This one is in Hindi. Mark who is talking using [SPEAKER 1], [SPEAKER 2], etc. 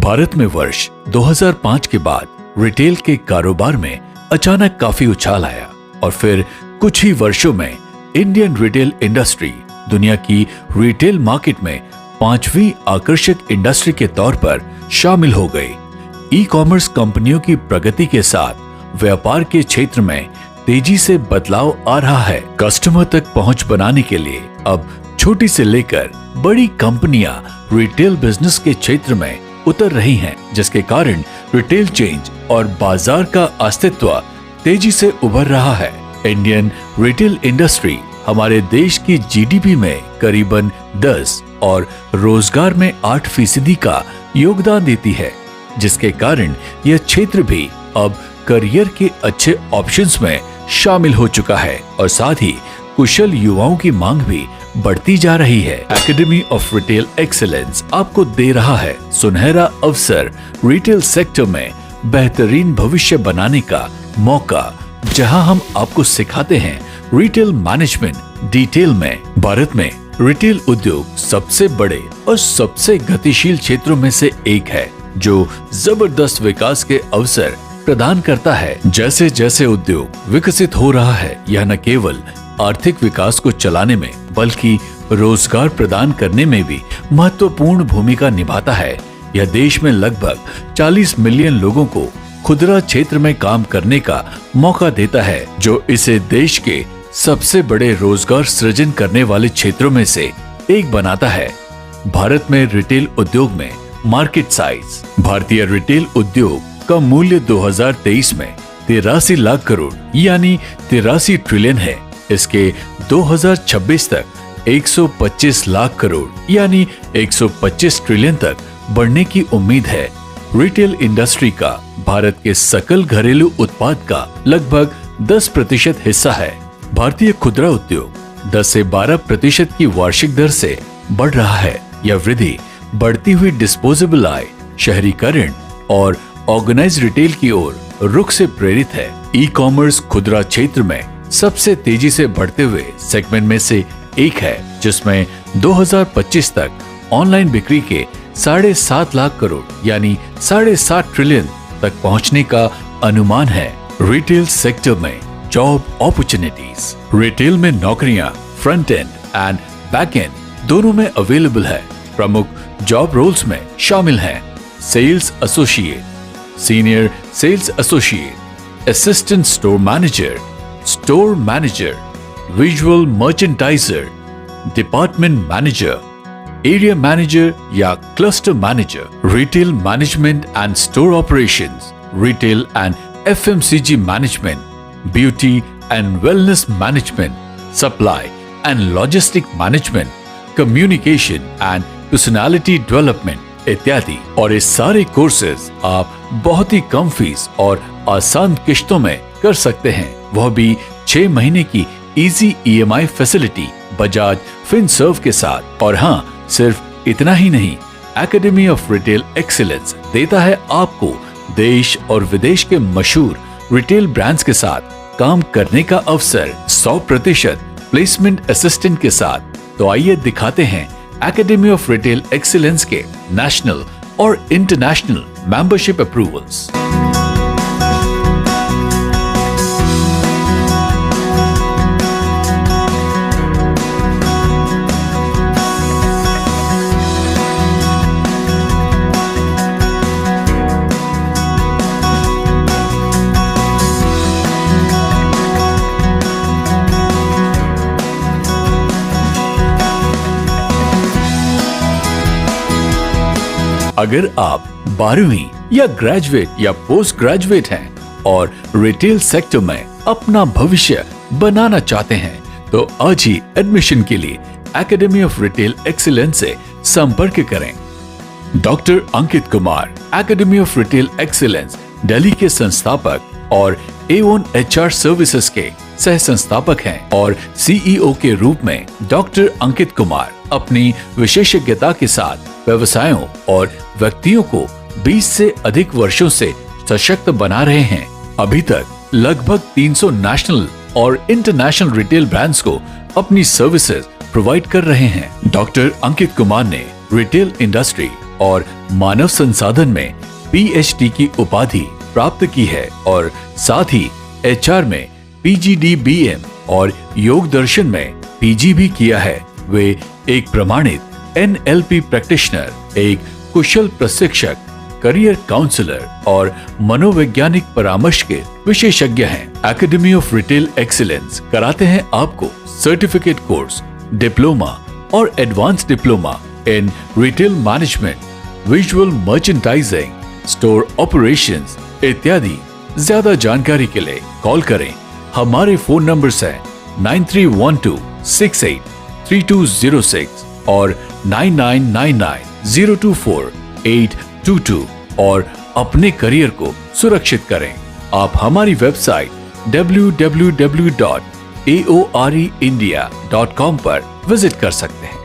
[SPEAKER 1] भारत में वर्ष 2005 के बाद रिटेल के कारोबार में अचानक काफी उछाल आया और फिर कुछ ही वर्षों में इंडियन रिटेल इंडस्ट्री दुनिया की रिटेल मार्केट में 5वीं आकर्षक इंडस्ट्री के तौर पर शामिल हो गई। ई कॉमर्स कंपनियों की प्रगति के साथ व्यापार के क्षेत्र में तेजी से बदलाव आ रहा है। कस्टमर तक पहुंच बनाने के लिए अब छोटी से लेकर बड़ी कंपनियां रिटेल बिजनेस के क्षेत्र में उतर रही हैं, जिसके कारण रिटेल चेंज और बाजार का अस्तित्व तेजी से उभर रहा है। इंडियन रिटेल इंडस्ट्री हमारे देश की जीडीपी में करीबन 10 और रोजगार में 8% का योगदान देती है, जिसके कारण यह क्षेत्र भी अब करियर के अच्छे ऑप्शंस में शामिल हो चुका है और साथ ही कुशल युवाओं की मांग भी बढ़ती जा रही है। एकेडमी ऑफ रिटेल एक्सीलेंस आपको दे रहा है सुनहरा अवसर रिटेल सेक्टर में बेहतरीन भविष्य बनाने का मौका, जहां हम आपको सिखाते हैं रिटेल मैनेजमेंट डिटेल में। भारत में रिटेल उद्योग सबसे बड़े और सबसे गतिशील क्षेत्रों में से एक है, जो जबरदस्त विकास के अवसर प्रदान करता है। जैसे जैसे उद्योग विकसित हो रहा है, यह न केवल आर्थिक विकास को चलाने में बल्कि रोजगार प्रदान करने में भी महत्वपूर्ण भूमिका निभाता है। यह देश में लगभग 40 मिलियन लोगों को खुदरा क्षेत्र में काम करने का मौका देता है, जो इसे देश के सबसे बड़े रोजगार सृजन करने वाले क्षेत्रों में से एक बनाता है। भारत में रिटेल उद्योग में मार्केट साइज। भारतीय रिटेल उद्योग का मूल्य 2023 में 83 लाख करोड़ यानी 83 ट्रिलियन है। इसके 2026 तक 125 लाख करोड़ यानी 125 ट्रिलियन तक बढ़ने की उम्मीद है। रिटेल इंडस्ट्री का भारत के सकल घरेलू उत्पाद का लगभग 10% हिस्सा है। भारतीय खुदरा उद्योग 10 से 12% की वार्षिक दर से बढ़ रहा है। यह वृद्धि बढ़ती हुई डिस्पोजेबल आय, शहरीकरण और ऑर्गेनाइज्ड रिटेल की ओर रुख से प्रेरित है। ई कॉमर्स खुदरा क्षेत्र में सबसे तेजी से बढ़ते हुए सेगमेंट में से एक है, जिसमें 2025 तक ऑनलाइन बिक्री के 7.5 लाख करोड़ यानी 7.5 ट्रिलियन तक पहुंचने का अनुमान है। रिटेल सेक्टर में जॉब अपॉर्चुनिटीज। रिटेल में नौकरियां front end and back and दोनों में अवेलेबल है। प्रमुख जॉब रोल्स में शामिल हैं sales associate, senior sales associate, assistant store manager, store manager, visual merchandiser, department manager, area manager या cluster manager, retail management and store operations, retail and FMCG management, beauty and wellness management, supply and logistic management, communication and personality development इत्यादि। और ये सारे कोर्सेज आप बहुत ही कम फीस और आसान किश्तों में कर सकते हैं, वह भी 6 महीने की easy EMI facility Bajaj Finserv के साथ। और हाँ, सिर्फ इतना ही नहीं, एकेडमी ऑफ रिटेल एक्सीलेंस देता है आपको देश और विदेश के मशहूर रिटेल ब्रांड्स के साथ काम करने का अवसर 100% प्लेसमेंट असिस्टेंट के साथ। तो आइए दिखाते हैं एकेडमी ऑफ रिटेल एक्सीलेंस के नेशनल और इंटरनेशनल मेंबरशिप अप्रूवल्स। अगर आप 12वीं या ग्रेजुएट या पोस्ट ग्रेजुएट हैं और रिटेल सेक्टर में अपना भविष्य बनाना चाहते हैं, तो आज ही एडमिशन के लिए एकेडमी ऑफ रिटेल एक्सीलेंस से संपर्क करें। Doctor Ankit Kumar academy of retail excellence Delhi के संस्थापक और A1 HR सर्विसेज के सह संस्थापक हैं और CEO के रूप में डॉक्टर अंकित कुमार अपनी विशेषज्ञता के साथ व्यवसायों और व्यक्तियों को 20 से अधिक वर्षों से सशक्त बना रहे हैं। अभी तक लगभग 300 नेशनल और इंटरनेशनल रिटेल ब्रांड्स को अपनी सर्विसेज प्रोवाइड कर रहे हैं। डॉक्टर अंकित कुमार ने रिटेल इंडस्ट्री और मानव संसाधन में PhD की उपाधि प्राप्त की है और साथ ही HR में PGDBM और योग दर्शन में PG भी किया है। वे एक प्रमाणित NLP प्रैक्टिशनर, एक कुशल प्रशिक्षक, करियर काउंसलर और मनोवैज्ञानिक परामर्श के विशेषज्ञ हैं। एकेडमी ऑफ रिटेल एक्सीलेंस कराते हैं आपको सर्टिफिकेट कोर्स, डिप्लोमा और advance diploma in retail management, visual merchandising, store operations इत्यादि। ज्यादा जानकारी के लिए कॉल करें। हमारे फोन नंबर्स हैं 9312683206 और 9999024822 और अपने करियर को सुरक्षित करें। आप हमारी वेबसाइट www.aoreindia.com पर विजिट कर सकते हैं।